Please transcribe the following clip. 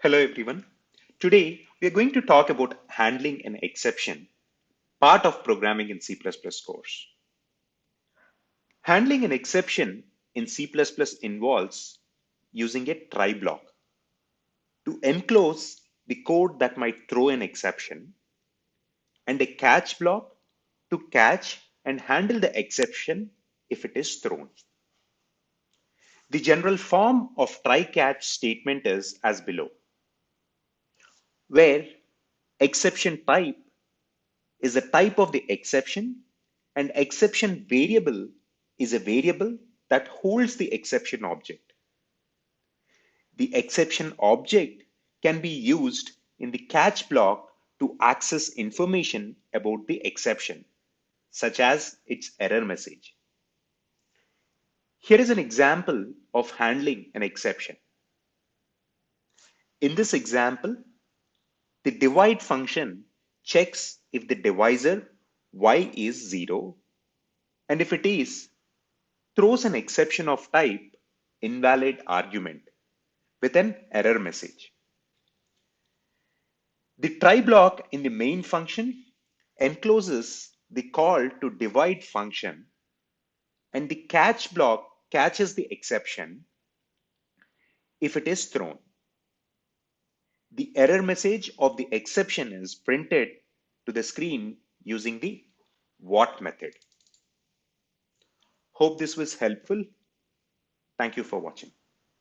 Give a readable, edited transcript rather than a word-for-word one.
Hello everyone. Today we are going to talk about handling an exception, part of programming in C++ course. Handling an exception in C++ involves using a try block to enclose the code that might throw an exception and a catch block to catch and handle the exception if it is thrown. The general form of try-catch statement is as below, where exception type is the type of the exception, and exception variable is a variable that holds the exception object. The exception object can be used in the catch block to access information about the exception, such as its error message. Here is an example of handling an exception. In this example, the divide function checks if the divisor y is 0, and if it is, throws an exception of type invalid argument with an error message. The try block in the main function encloses the call to divide function, and the catch block catches the exception if it is thrown. The error message of the exception is printed to the screen using the what method. Hope this was helpful. Thank you for watching.